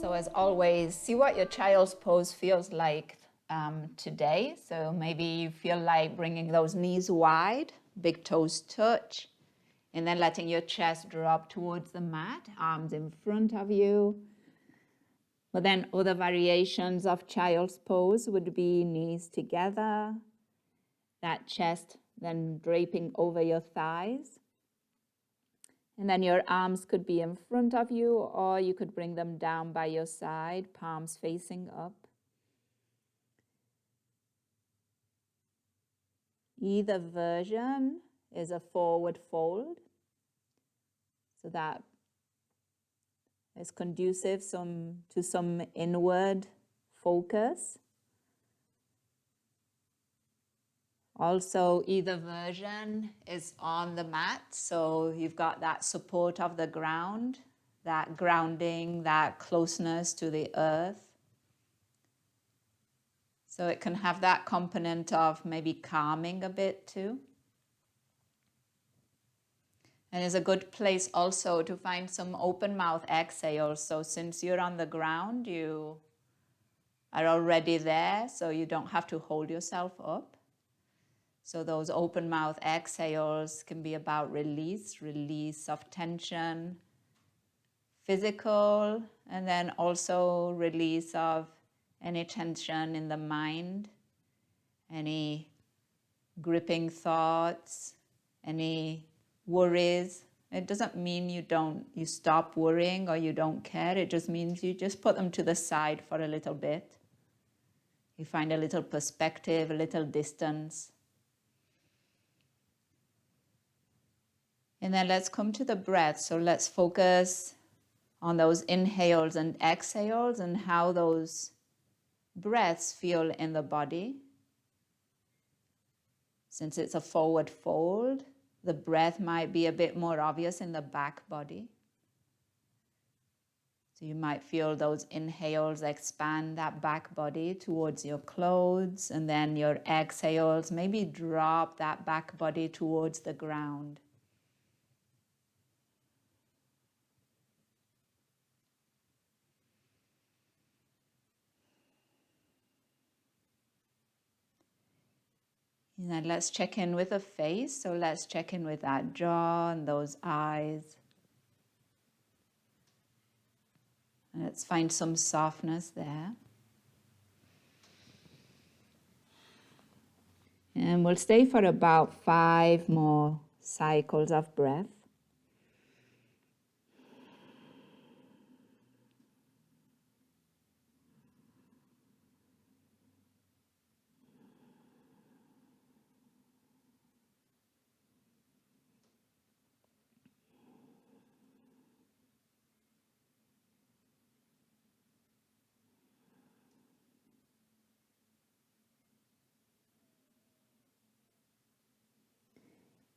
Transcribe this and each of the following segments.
So as always, see what your child's pose feels like today. So maybe you feel like bringing those knees wide, big toes touch, and then letting your chest drop towards the mat, arms in front of you. But then other variations of child's pose would be knees together, that chest then draping over your thighs. And then your arms could be in front of you, or you could bring them down by your side, palms facing up. Either version is a forward fold, so that is conducive to some inward focus. Also, either version is on the mat, so you've got that support of the ground, that grounding, that closeness to the earth. So it can have that component of maybe calming a bit too. And it's a good place also to find some open mouth exhales. So since you're on the ground, you are already there, so you don't have to hold yourself up. So those open mouth exhales can be about release of tension, physical, and then also release of any tension in the mind, any gripping thoughts, any worries. It doesn't mean you stop worrying or you don't care. It just means you just put them to the side for a little bit. You find a little perspective, a little distance. And then let's come to the breath. So let's focus on those inhales and exhales and how those breaths feel in the body. Since it's a forward fold, the breath might be a bit more obvious in the back body. So you might feel those inhales expand that back body towards your clothes, and then your exhales maybe drop that back body towards the ground. And then let's check in with the face. So let's check in with that jaw and those eyes. And let's find some softness there. And we'll stay for about 5 more cycles of breath.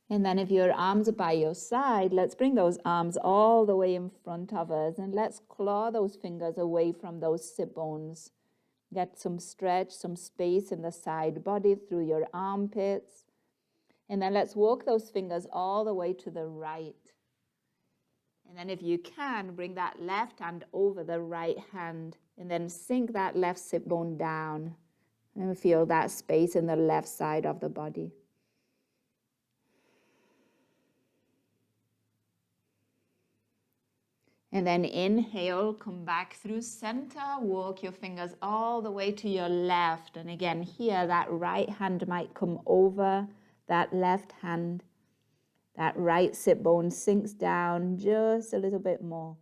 And then if your arms are by your side, let's bring those arms all the way in front of us and let's claw those fingers away from those sit bones. Get some stretch, some space in the side body through your armpits. And then let's walk those fingers all the way to the right. And then if you can, bring that left hand over the right hand and then sink that left sit bone down and feel that space in the left side of the body. And then inhale, come back through center, walk your fingers all the way to your left. And again, here, that right hand might come over that left hand. That right sit bone sinks down just a little bit more.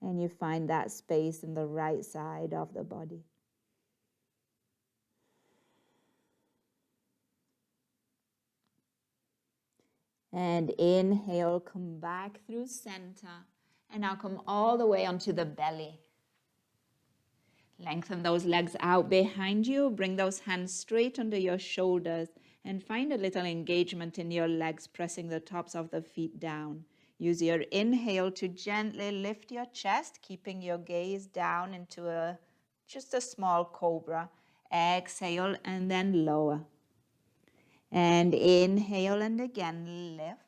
And you find that space in the right side of the body. And inhale, come back through center. And now come all the way onto the belly. Lengthen those legs out behind you. Bring those hands straight under your shoulders. And find a little engagement in your legs, pressing the tops of the feet down. Use your inhale to gently lift your chest, keeping your gaze down into just a small cobra. Exhale and then lower. And inhale and again lift.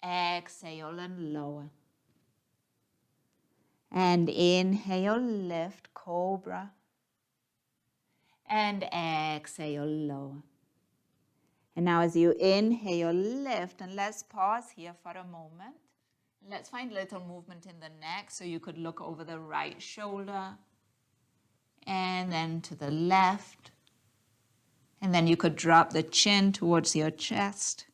Exhale and lower. And inhale, lift, cobra. And exhale, lower. And now as you inhale, lift, and let's pause here for a moment. Let's find a little movement in the neck, so you could look over the right shoulder, and then to the left. And then you could drop the chin towards your chest.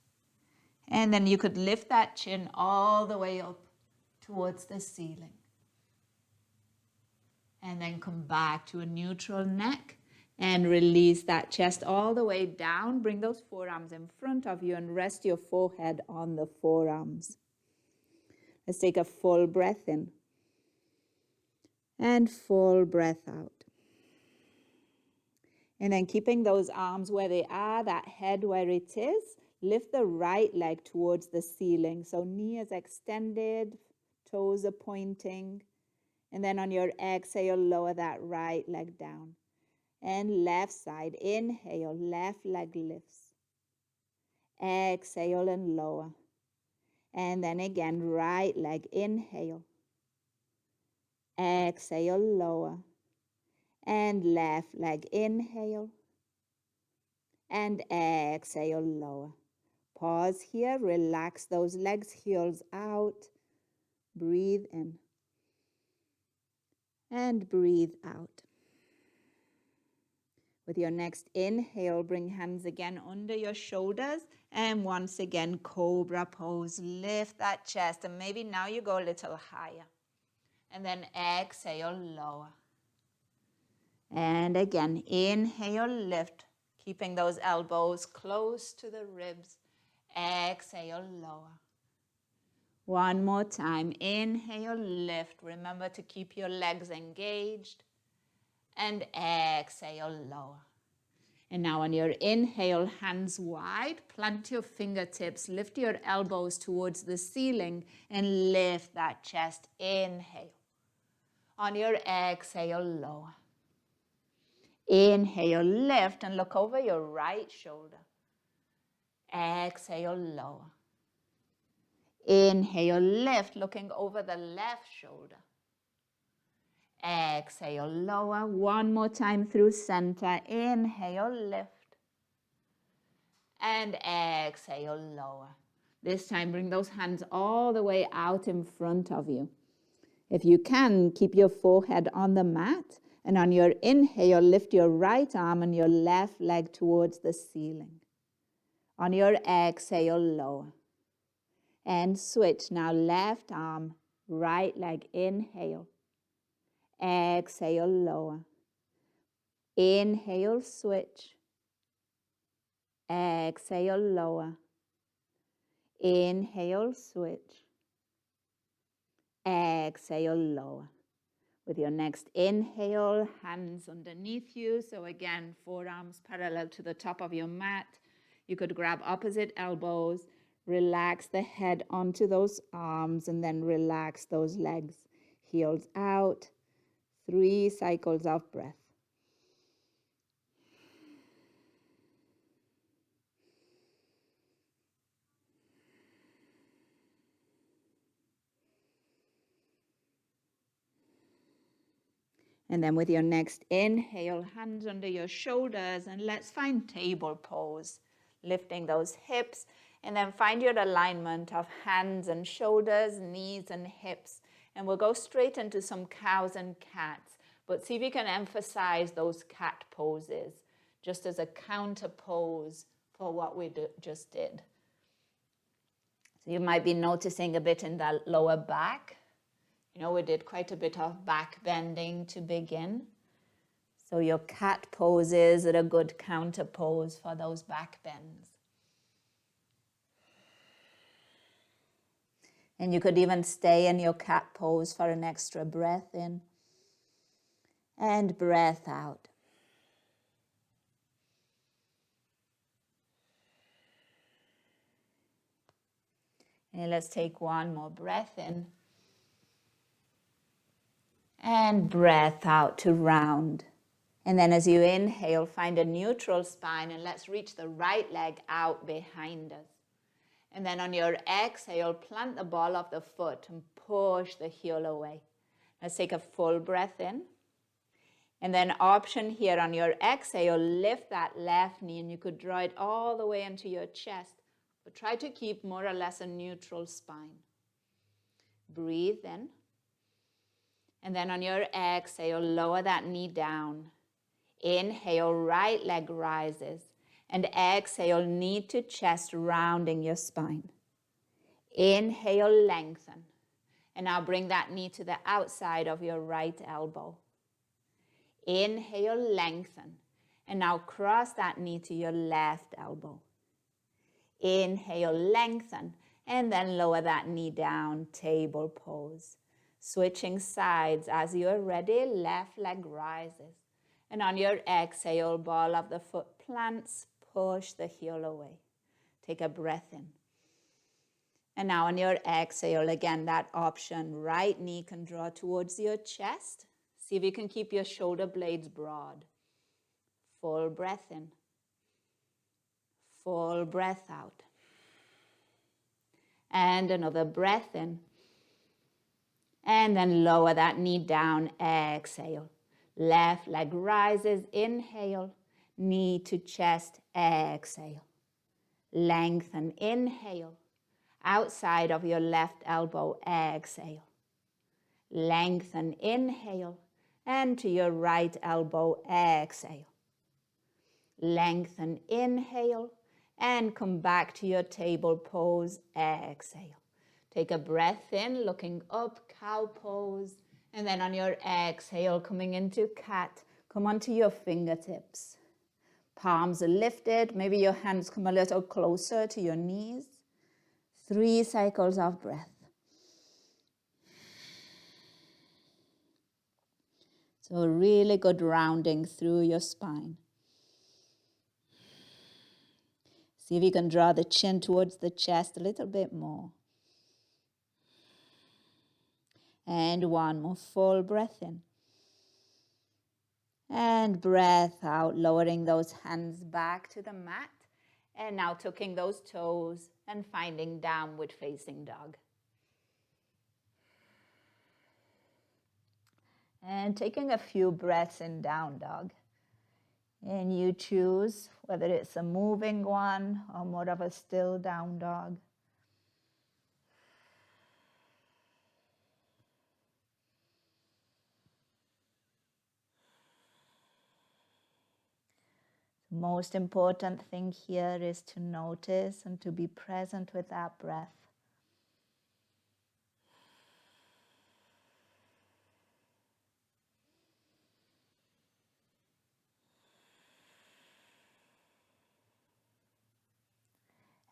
And then you could lift that chin all the way up towards the ceiling. And then come back to a neutral neck and release that chest all the way down. Bring those forearms in front of you and rest your forehead on the forearms. Let's take a full breath in and full breath out. And then keeping those arms where they are, that head where it is, lift the right leg towards the ceiling. So knee is extended, toes are pointing. And then on your exhale, lower that right leg down. And left side, inhale, left leg lifts. Exhale and lower. And then again, right leg, inhale. Exhale, lower. And left leg, inhale. And exhale, lower. Pause here, relax those legs, heels out. Breathe in. And breathe out. With your next inhale, bring hands again under your shoulders. And once again, cobra pose. Lift that chest. And maybe now you go a little higher. And then exhale, lower. And again, inhale, lift. Keeping those elbows close to the ribs. Exhale, lower. One more time. Inhale, lift. Remember to keep your legs engaged. And exhale, lower. And now on your inhale, hands wide, plant your fingertips, lift your elbows towards the ceiling and lift that chest. Inhale. On your exhale, lower. Inhale, lift and look over your right shoulder. Exhale, lower. Inhale, lift, looking over the left shoulder. Exhale, lower. One more time through center. Inhale, lift. And exhale, lower. This time, bring those hands all the way out in front of you. If you can, keep your forehead on the mat. And on your inhale, lift your right arm and your left leg towards the ceiling. On your exhale, lower. And switch. Now left arm, right leg, inhale. Exhale, lower. Inhale, switch. Exhale, lower. Inhale, switch. Exhale, lower. With your next inhale, hands underneath you. So again, forearms parallel to the top of your mat. You could grab opposite elbows, relax the head onto those arms, and then relax those legs. Heels out. 3 cycles of breath. And then with your next inhale, hands under your shoulders, and let's find table pose. Lifting those hips, and then find your alignment of hands and shoulders, knees and hips. And we'll go straight into some cows and cats, but see if you can emphasize those cat poses, just as a counter pose for what we just did. So you might be noticing a bit in that lower back. You know, we did quite a bit of back bending to begin. So your cat poses are a good counter pose for those back bends. And you could even stay in your cat pose for an extra breath in and breath out. And let's take one more breath in. And breath out to round. And then as you inhale, find a neutral spine, and let's reach the right leg out behind us. And then on your exhale, plant the ball of the foot and push the heel away. Let's take a full breath in. And then option here on your exhale, lift that left knee and you could draw it all the way into your chest. But try to keep more or less a neutral spine. Breathe in. And then on your exhale, lower that knee down. Inhale, right leg rises. And exhale, knee to chest, rounding your spine. Inhale, lengthen. And now bring that knee to the outside of your right elbow. Inhale, lengthen. And now cross that knee to your left elbow. Inhale, lengthen. And then lower that knee down, table pose. Switching sides as you're ready, left leg rises. And on your exhale, ball of the foot plants, push the heel away. Take a breath in. And now on your exhale, again, that option, right knee can draw towards your chest. See if you can keep your shoulder blades broad. Full breath in. Full breath out. And another breath in. And then lower that knee down, exhale. Left leg rises, inhale. Knee to chest, exhale. Lengthen, inhale. Outside of your left elbow, exhale. Lengthen, inhale. And to your right elbow, exhale. Lengthen, inhale. And come back to your table pose, exhale. Take a breath in, looking up, cow pose. And then on your exhale, coming into cat, come onto your fingertips. Palms are lifted. Maybe your hands come a little closer to your knees. 3 cycles of breath. So a really good rounding through your spine. See if you can draw the chin towards the chest a little bit more. And one more full breath in. And breath out, lowering those hands back to the mat. And now tucking those toes and finding downward facing dog. And taking a few breaths in down dog. And you choose whether it's a moving one or more of a still down dog. The most important thing here is to notice and to be present with that breath.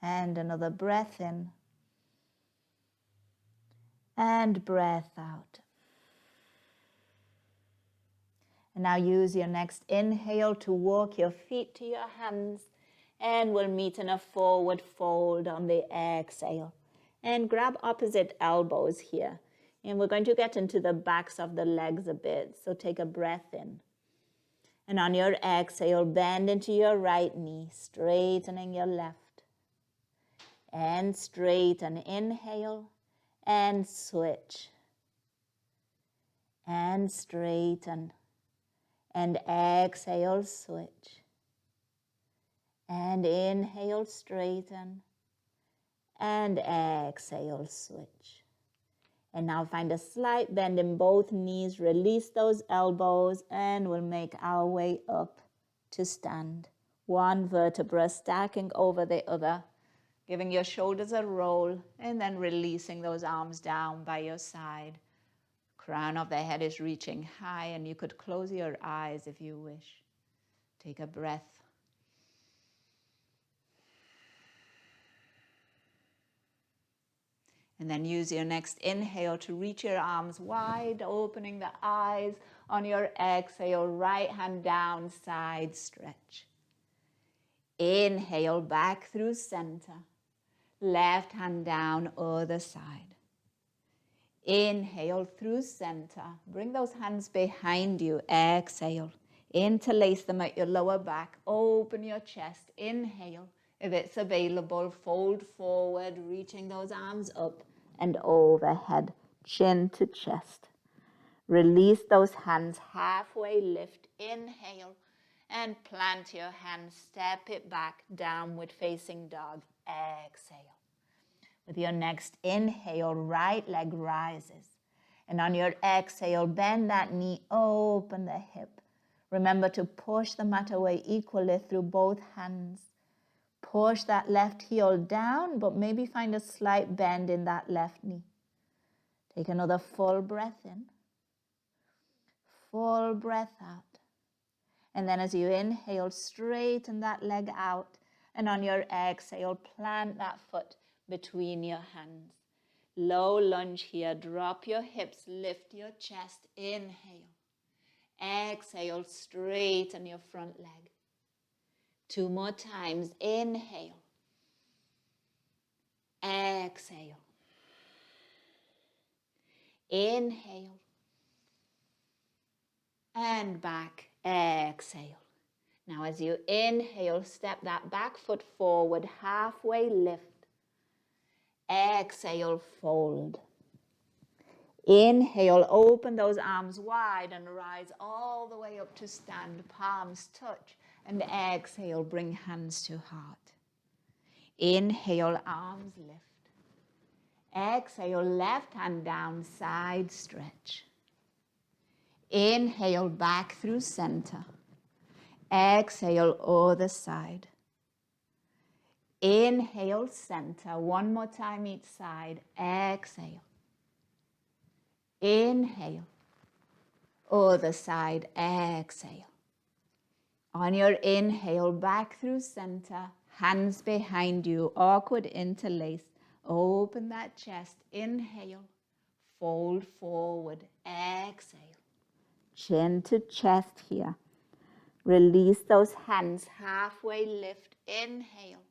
And another breath in. And breath out. And now use your next inhale to walk your feet to your hands. And we'll meet in a forward fold on the exhale. And grab opposite elbows here. And we're going to get into the backs of the legs a bit. So take a breath in. And on your exhale, bend into your right knee, straightening your left. And straighten, inhale, and switch. And straighten. And exhale, switch. And inhale, straighten. And exhale, switch. And now find a slight bend in both knees. Release those elbows and we'll make our way up to stand. One vertebra stacking over the other. Giving your shoulders a roll and then releasing those arms down by your side. Crown of the head is reaching high and you could close your eyes if you wish. Take a breath. And then use your next inhale to reach your arms wide, opening the eyes. On your exhale, right hand down, side stretch. Inhale, back through center. Left hand down, other side. Inhale through center. Bring those hands behind you. Exhale. Interlace them at your lower back. Open your chest. Inhale. If it's available, fold forward, reaching those arms up and overhead, chin to chest. Release those hands, halfway lift, inhale, and plant your hands, step it back, downward facing dog, exhale. With your next inhale, right leg rises. And on your exhale, bend that knee, open the hip. Remember to push the mat away equally through both hands. Push that left heel down, but maybe find a slight bend in that left knee. Take another full breath in. Full breath out. And then as you inhale, straighten that leg out. And on your exhale, plant that foot between your hands. Low lunge here. Drop your hips, lift your chest. Inhale. Exhale, straighten your front leg. 2 more times. Inhale. Exhale. Inhale. And back. Exhale. Now as you inhale, step that back foot forward, halfway lift. Exhale, fold. Inhale, open those arms wide and rise all the way up to stand, palms touch. And exhale, bring hands to heart. Inhale, arms lift. Exhale, left hand down, side stretch. Inhale, back through center. Exhale, other side. Inhale, center. 1 more time each side. Exhale. Inhale. Other side. Exhale. On your inhale, back through center. Hands behind you. Awkward interlace. Open that chest. Inhale. Fold forward. Exhale. Chin to chest here. Release those hands, halfway lift, inhale.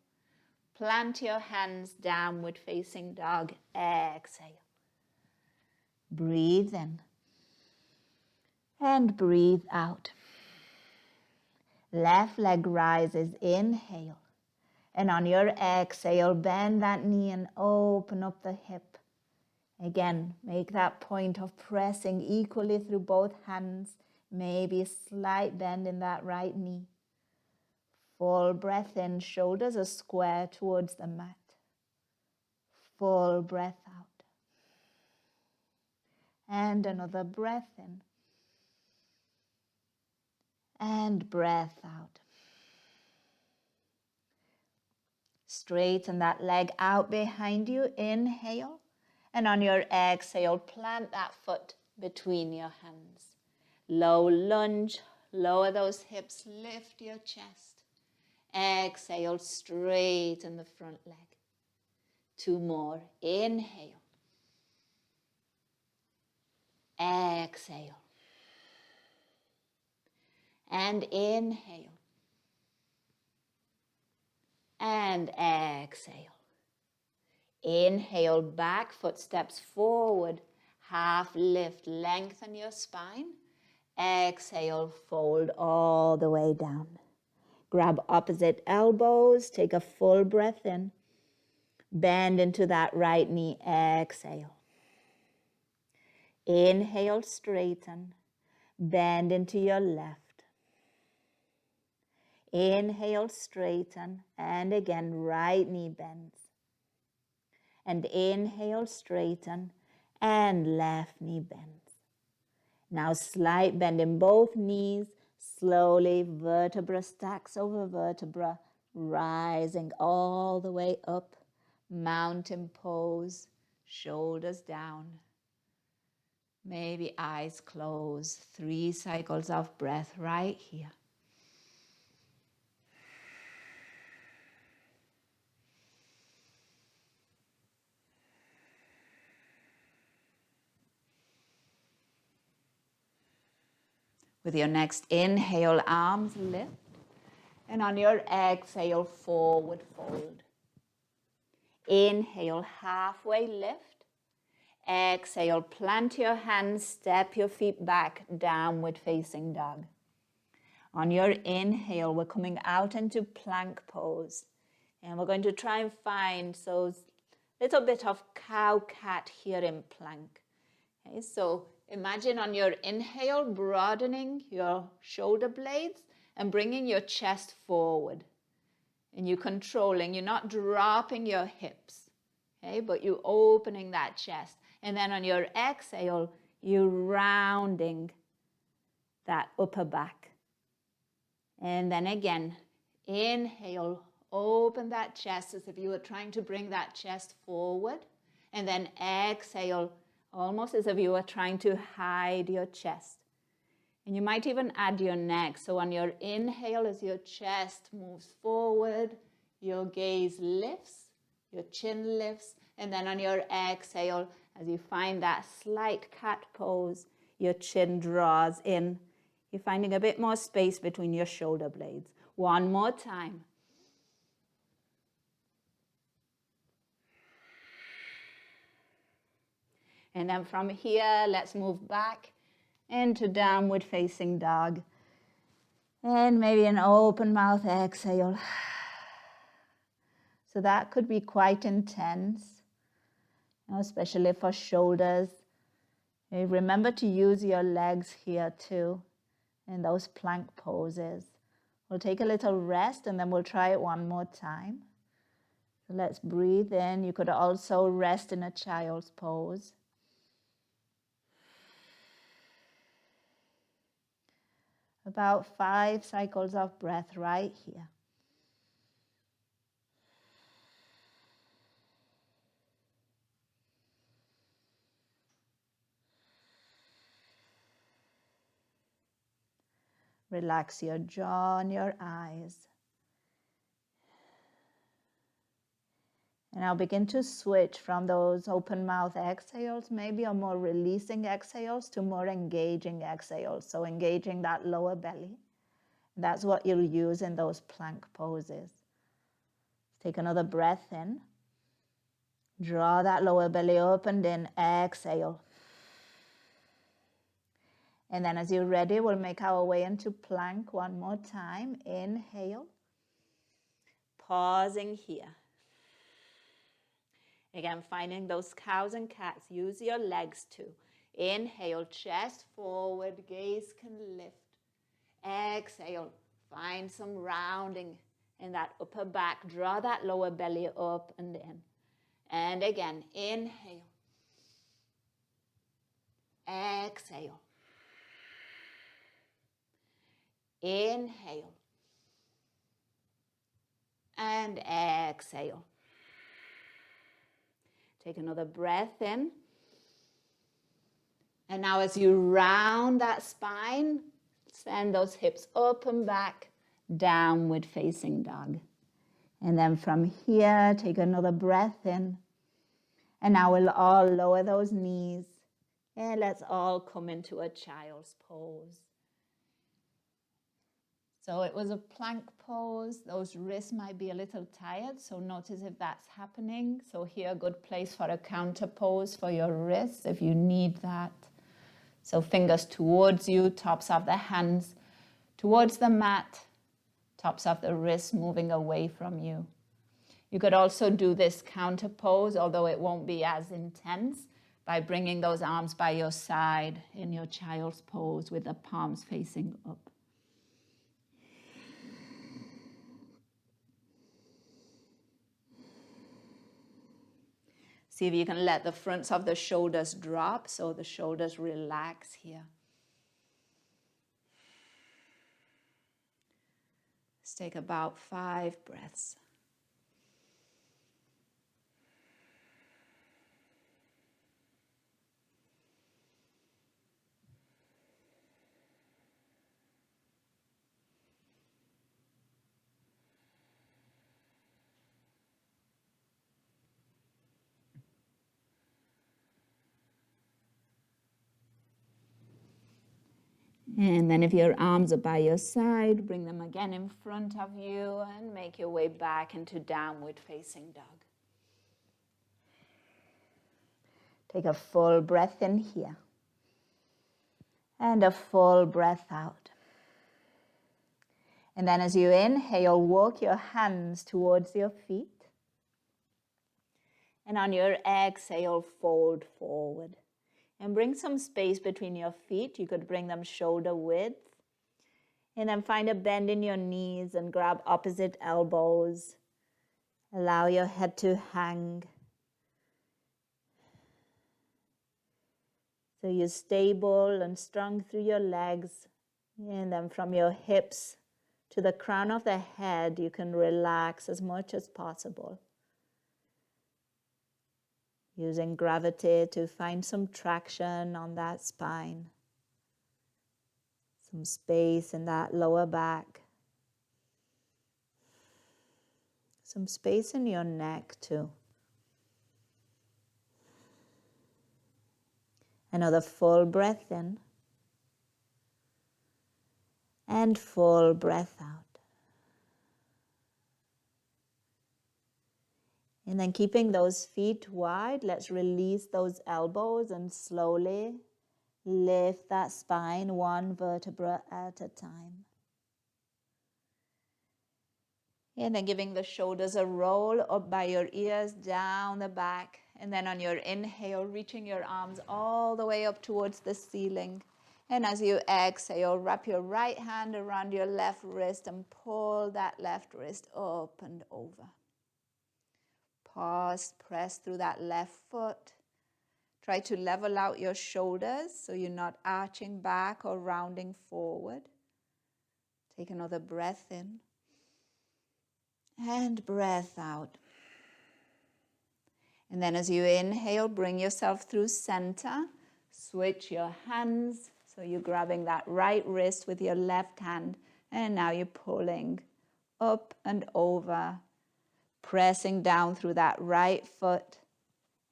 Plant your hands, downward facing dog, exhale. Breathe in and breathe out. Left leg rises, inhale. And on your exhale, bend that knee and open up the hip. Again, make that point of pressing equally through both hands. Maybe a slight bend in that right knee. Full breath in, shoulders are square towards the mat. Full breath out. And another breath in. And breath out. Straighten that leg out behind you. Inhale. And on your exhale, plant that foot between your hands. Low lunge, lower those hips, lift your chest. Exhale, straighten the front leg. 2 more. Inhale. Exhale. And inhale. And exhale. Inhale, back foot steps forward. Half lift, lengthen your spine. Exhale, fold all the way down. Grab opposite elbows, take a full breath in. Bend into that right knee, exhale. Inhale, straighten. Bend into your left. Inhale, straighten. And again, right knee bends. And inhale, straighten. And left knee bends. Now slight bend in both knees. Slowly, vertebra stacks over vertebra, rising all the way up. Mountain pose, shoulders down. Maybe eyes closed. 3 cycles of breath right here. With your next inhale, arms lift. And on your exhale, forward fold. Inhale, halfway lift. Exhale, plant your hands, step your feet back, downward facing dog. On your inhale, we're coming out into plank pose. And we're going to try and find so little bit of cow-cat here in plank. Okay, so imagine on your inhale, broadening your shoulder blades and bringing your chest forward. And you're controlling, you're not dropping your hips, okay, but you're opening that chest. And then on your exhale, you're rounding that upper back. And then again, inhale, open that chest as if you were trying to bring that chest forward. And then exhale, almost as if you were trying to hide your chest. And you might even add your neck. So on your inhale, as your chest moves forward, your gaze lifts, your chin lifts. And then on your exhale, as you find that slight cat pose, your chin draws in. You're finding a bit more space between your shoulder blades. One more time. And then from here, let's move back into downward facing dog. And maybe an open mouth exhale. So that could be quite intense, especially for shoulders. Remember to use your legs here too in those plank poses. We'll take a little rest and then we'll try it one more time. So let's breathe in. You could also rest in a child's pose. About 5 cycles of breath right here. Relax your jaw and your eyes. And I'll begin to switch from those open mouth exhales, maybe a more releasing exhales, to more engaging exhales. So engaging that lower belly. That's what you'll use in those plank poses. Take another breath in. Draw that lower belly open, then exhale. And then as you're ready, we'll make our way into plank one more time. Inhale. Pausing here. Again, finding those cows and cats. Use your legs too. Inhale, chest forward, gaze can lift. Exhale, find some rounding in that upper back. Draw that lower belly up and in. And again, inhale. Exhale. Inhale. And exhale. Take another breath in. And now as you round that spine, send those hips up and back, downward facing dog. And then from here, take another breath in. And now we'll all lower those knees. And let's all come into a child's pose. So it was a plank pose. Those wrists might be a little tired, so notice if that's happening. So here, a good place for a counter pose for your wrists if you need that. So fingers towards you, tops of the hands towards the mat, tops of the wrists moving away from you. You could also do this counter pose, although it won't be as intense, by bringing those arms by your side in your child's pose with the palms facing up. See if you can let the fronts of the shoulders drop so the shoulders relax here. Let's take about 5 breaths. And then if your arms are by your side, bring them again in front of you and make your way back into downward facing dog. Take a full breath in here and a full breath out. And then as you inhale, walk your hands towards your feet. And on your exhale, fold forward. And bring some space between your feet. You could bring them shoulder width. And then find a bend in your knees and grab opposite elbows. Allow your head to hang. So you're stable and strong through your legs. And then from your hips to the crown of the head, you can relax as much as possible. Using gravity to find some traction on that spine. Some space in that lower back. Some space in your neck too. Another full breath in. And full breath out. And then keeping those feet wide, let's release those elbows and slowly lift that spine one vertebra at a time. And then giving the shoulders a roll up by your ears, down the back. And then on your inhale, reaching your arms all the way up towards the ceiling. And as you exhale, wrap your right hand around your left wrist and pull that left wrist up and over. Pause, press through that left foot. Try to level out your shoulders so you're not arching back or rounding forward. Take another breath in. And breath out. And then as you inhale, bring yourself through center. Switch your hands. So you're grabbing that right wrist with your left hand. And now you're pulling up and over. Pressing down through that right foot.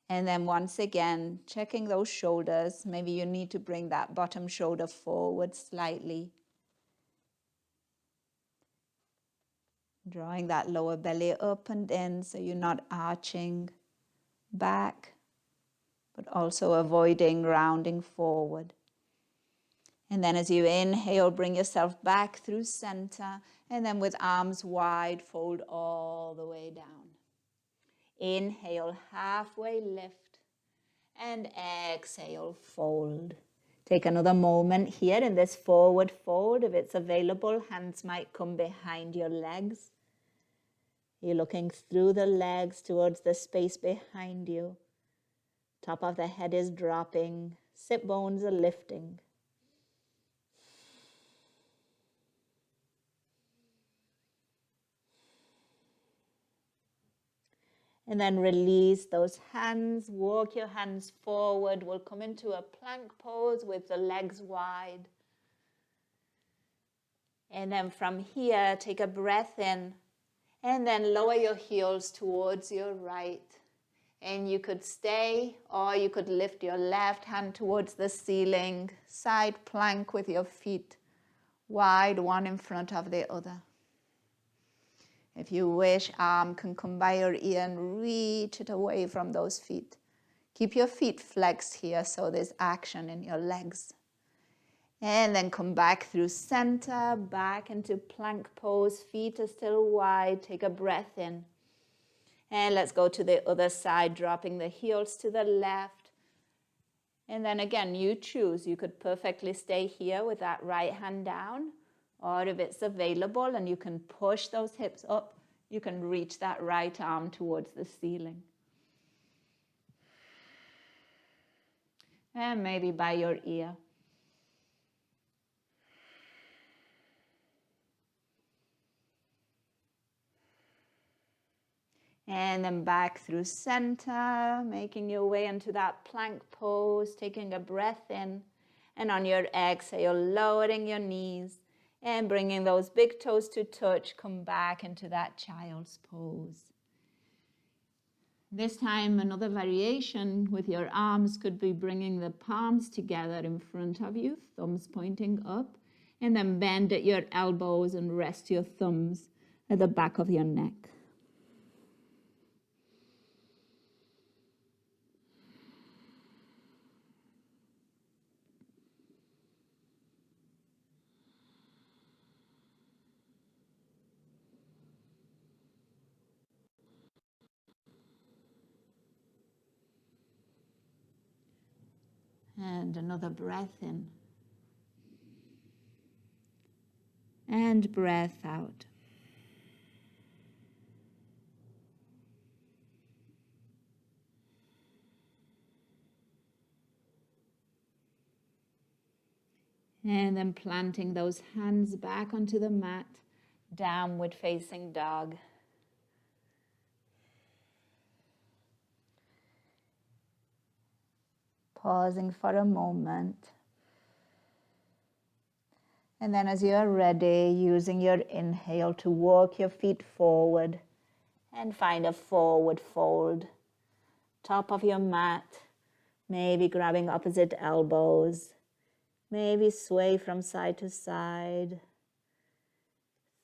And then once again, checking those shoulders. Maybe you need to bring that bottom shoulder forward slightly. Drawing that lower belly up and in so you're not arching back, but also avoiding rounding forward. And then as you inhale, bring yourself back through center, and then with arms wide, fold all the way down. Inhale, halfway lift, and exhale, fold. Take another moment here in this forward fold. If it's available, hands might come behind your legs. You're looking through the legs towards the space behind you. Top of the head is dropping. Sit bones are lifting. And then release those hands. Walk your hands forward. We'll come into a plank pose with the legs wide. And then from here, take a breath in. And then lower your heels towards your right. And you could stay, or you could lift your left hand towards the ceiling. Side plank with your feet wide, one in front of the other. If you wish, arm can come by your ear and reach it away from those feet. Keep your feet flexed here so there's action in your legs. And then come back through center, back into plank pose. Feet are still wide. Take a breath in. And let's go to the other side, dropping the heels to the left. And then again, you choose. You could perfectly stay here with that right hand down. Or if it's available and you can push those hips up, you can reach that right arm towards the ceiling. And maybe by your ear. And then back through center, making your way into that plank pose, taking a breath in. And on your exhale, lowering your knees and bringing those big toes to touch. Come back into that child's pose. This time, another variation with your arms could be bringing the palms together in front of you, thumbs pointing up. And then bend at your elbows and rest your thumbs at the back of your neck. And another breath in. And breath out. And then planting those hands back onto the mat, downward facing dog. Pausing for a moment. And then as you're ready, using your inhale to walk your feet forward and find a forward fold. Top of your mat, maybe grabbing opposite elbows, maybe sway from side to side.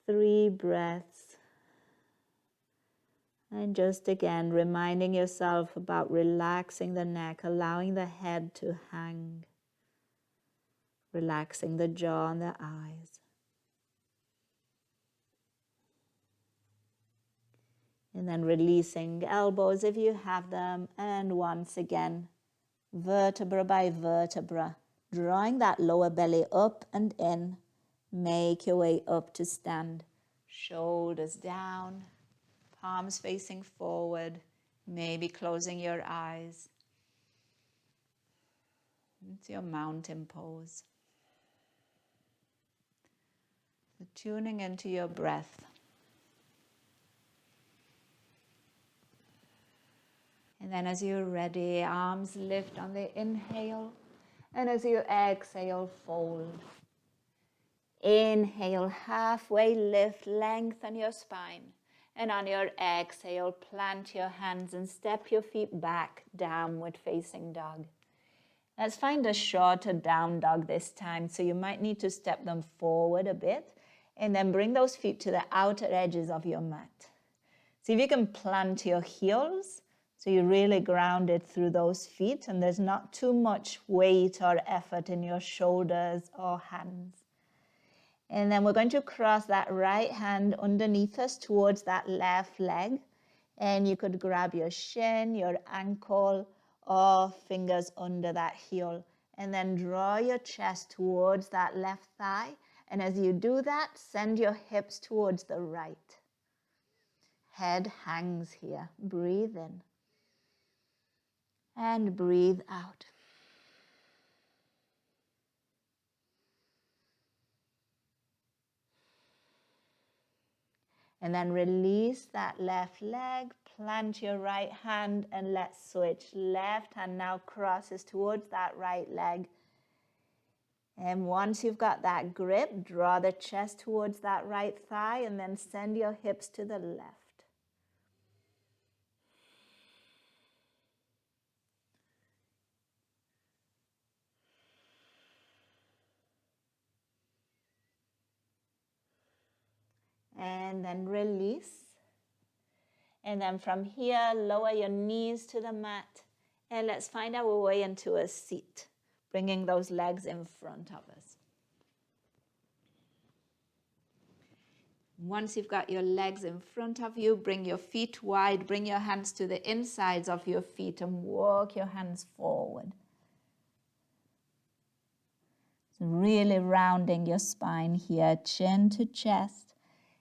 3 breaths. And just again, reminding yourself about relaxing the neck, allowing the head to hang. Relaxing the jaw and the eyes. And then releasing elbows if you have them. And once again, vertebra by vertebra, drawing that lower belly up and in. Make your way up to stand. Shoulders down, palms facing forward, maybe closing your eyes. It's your mountain pose. So tuning into your breath. And then as you're ready, arms lift on the inhale. And as you exhale, fold. Inhale, halfway lift, lengthen your spine. And on your exhale, plant your hands and step your feet back, downward facing dog. Let's find a shorter down dog this time, so you might need to step them forward a bit. And then bring those feet to the outer edges of your mat. See if you can plant your heels, so you're really grounded through those feet, and there's not too much weight or effort in your shoulders or hands. And then we're going to cross that right hand underneath us towards that left leg. And you could grab your shin, your ankle, or fingers under that heel. And then draw your chest towards that left thigh. And as you do that, send your hips towards the right. Head hangs here. Breathe in. And breathe out. And then release that left leg, plant your right hand, and let's switch. Left hand now crosses towards that right leg. And once you've got that grip, draw the chest towards that right thigh, and then send your hips to the left. And then release. And then from here, lower your knees to the mat. And let's find our way into a seat, bringing those legs in front of us. Once you've got your legs in front of you, bring your feet wide, bring your hands to the insides of your feet and walk your hands forward. So really rounding your spine here, chin to chest.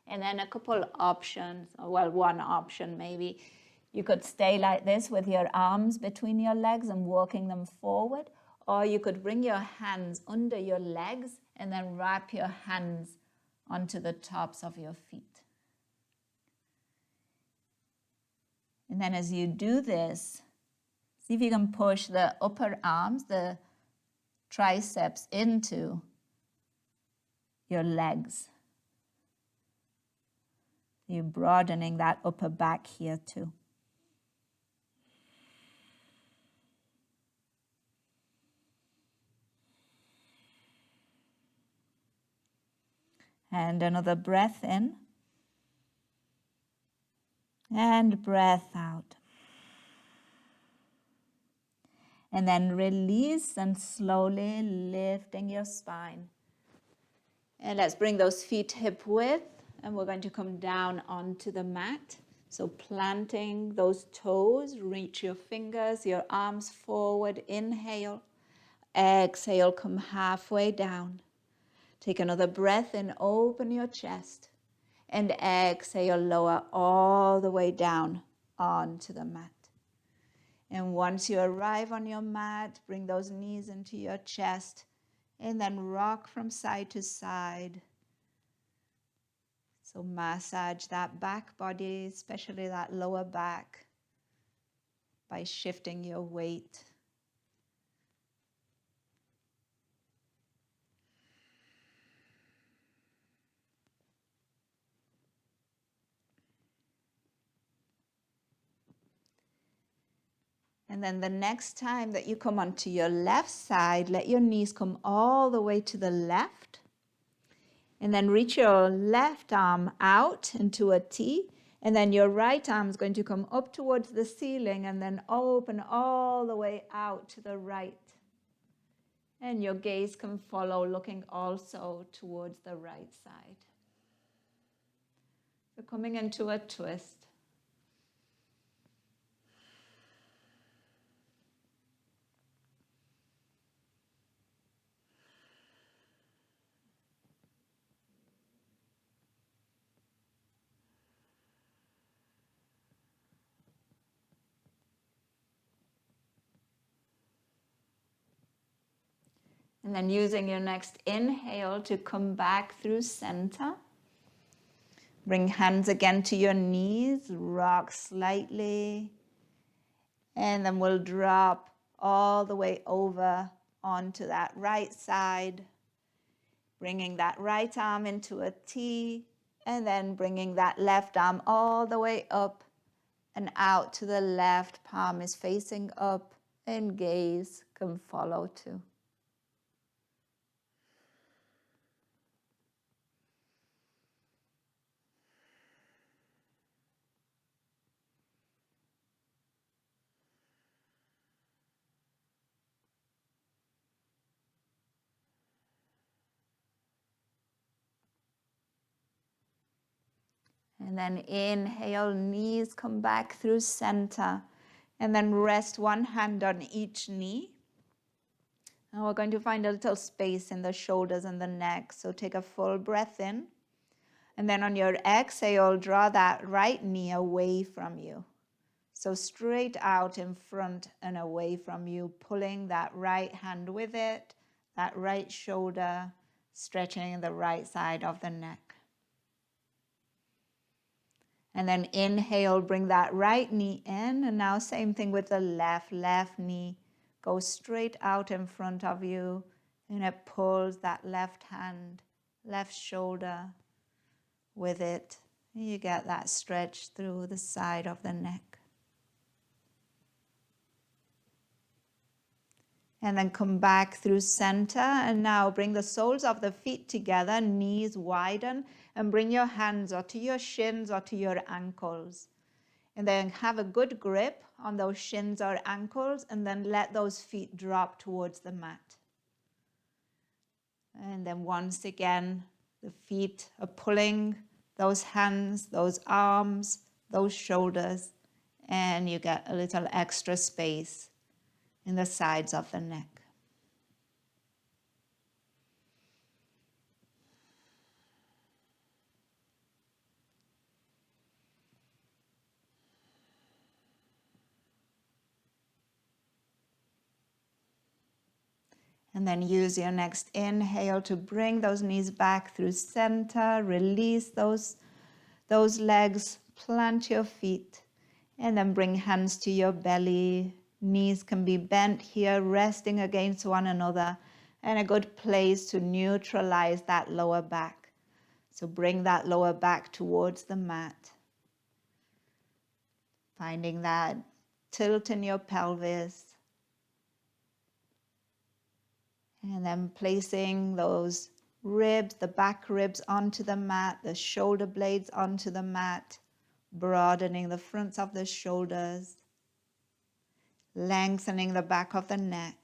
And then a couple options, well, one option maybe. You could stay like this with your arms between your legs and walking them forward. Or you could bring your hands under your legs and then wrap your hands onto the tops of your feet. And then as you do this, see if you can push the upper arms, the triceps into your legs. You're broadening that upper back here too. And another breath in. And breath out. And then release and slowly lifting your spine. And let's bring those feet hip width. And we're going to come down onto the mat. So planting those toes, reach your fingers, your arms forward, inhale. exhale, come halfway down. Take another breath in, open your chest. And exhale, lower all the way down onto the mat. And once you arrive on your mat, bring those knees into your chest and then rock from side to side. So massage that back body, especially that lower back, by shifting your weight. And then the next time that you come onto your left side, let your knees come all the way to the left. And then reach your left arm out into a T. And then your right arm is going to come up towards the ceiling and then open all the way out to the right. And your gaze can follow, looking also towards the right side. So coming into a twist. And then using your next inhale to come back through center. Bring hands again to your knees, rock slightly. And then we'll drop all the way over onto that right side. Bringing that right arm into a T. And then bringing that left arm all the way up and out to the left. Palm is facing up and gaze can follow too. And then inhale, knees come back through center. And then rest one hand on each knee. And we're going to find a little space in the shoulders and the neck. So take a full breath in. And then on your exhale, draw that right knee away from you. So straight out in front and away from you, pulling that right hand with it, that right shoulder, stretching the right side of the neck. And then inhale, bring that right knee in. And now same thing with the left knee. Go straight out in front of you. And it pulls that left hand, left shoulder with it. And you get that stretch through the side of the neck. And then come back through center. And now bring the soles of the feet together, knees widen. And bring your hands or to your shins or to your ankles. And then have a good grip on those shins or ankles. And then let those feet drop towards the mat. And then once again, the feet are pulling those hands, those arms, those shoulders. And you get a little extra space in the sides of the neck. And then use your next inhale to bring those knees back through center. Release those legs, plant your feet, and then bring hands to your belly. Knees can be bent here, resting against one another, and a good place to neutralize that lower back. So bring that lower back towards the mat. Finding that tilt in your pelvis. And then placing those ribs, the back ribs onto the mat, the shoulder blades onto the mat, broadening the fronts of the shoulders, lengthening the back of the neck,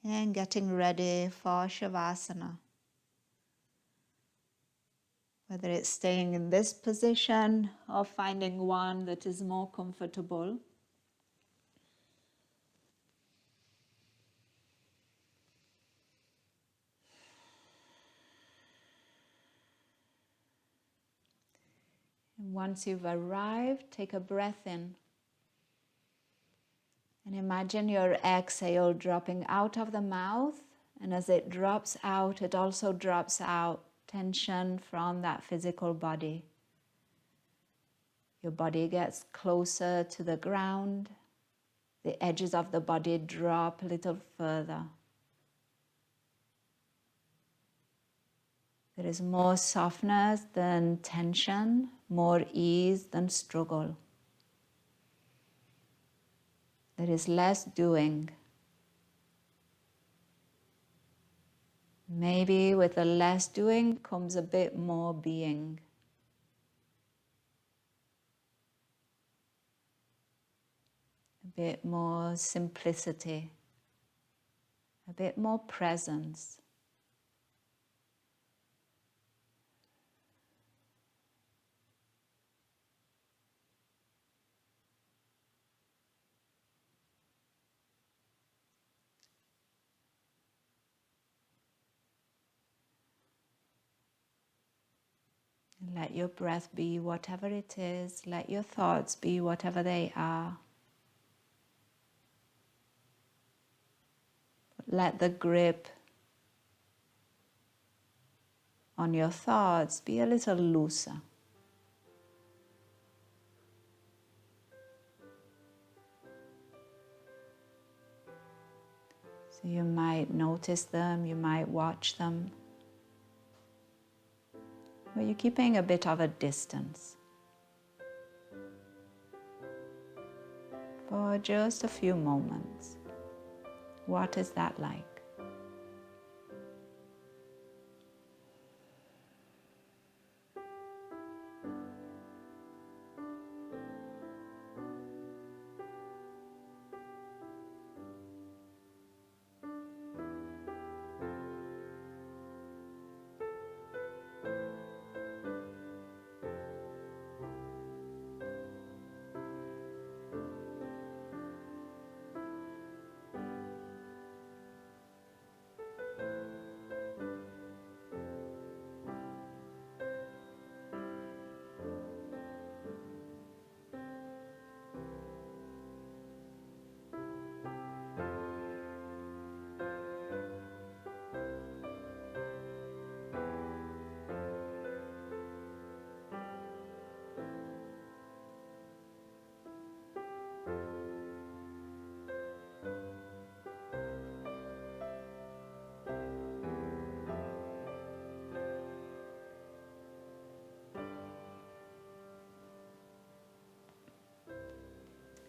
and getting ready for Shavasana. Whether it's staying in this position or finding one that is more comfortable. Once you've arrived, take a breath in. And imagine your exhale dropping out of the mouth. And as it drops out, it also drops out tension from that physical body. Your body gets closer to the ground. The edges of the body drop a little further. There is more softness than tension, more ease than struggle. There is less doing. Maybe with the less doing comes a bit more being. A bit more simplicity. A bit more presence. Let your breath be whatever it is. Let your thoughts be whatever they are. Let the grip on your thoughts be a little looser. So you might notice them, you might watch them. But you're keeping a bit of a distance for just a few moments. What is that like?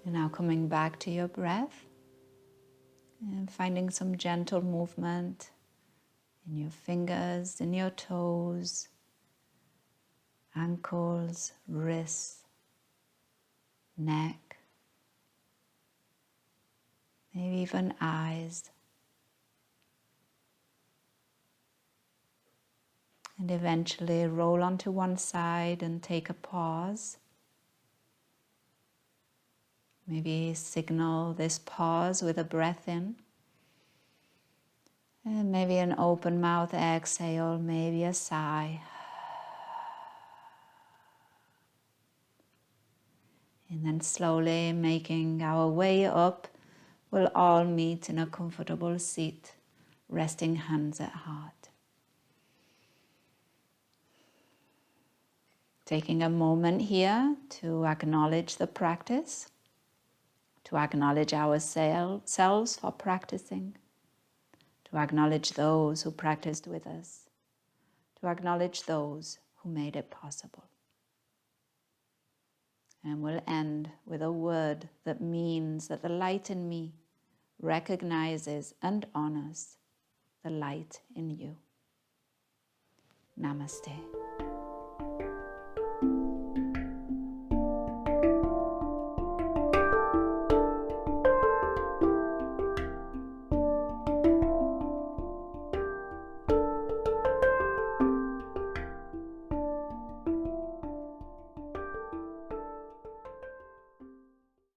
And now coming back to your breath and finding some gentle movement in your fingers, in your toes, ankles, wrists, neck, maybe even eyes. And eventually roll onto one side and take a pause. Maybe signal this pause with a breath in. And maybe an open mouth exhale, maybe a sigh. And then slowly making our way up, we'll all meet in a comfortable seat, resting hands at heart. Taking a moment here to acknowledge the practice, to acknowledge ourselves for practicing, to acknowledge those who practiced with us, to acknowledge those who made it possible. And we'll end with a word that means that the light in me recognizes and honors the light in you. Namaste.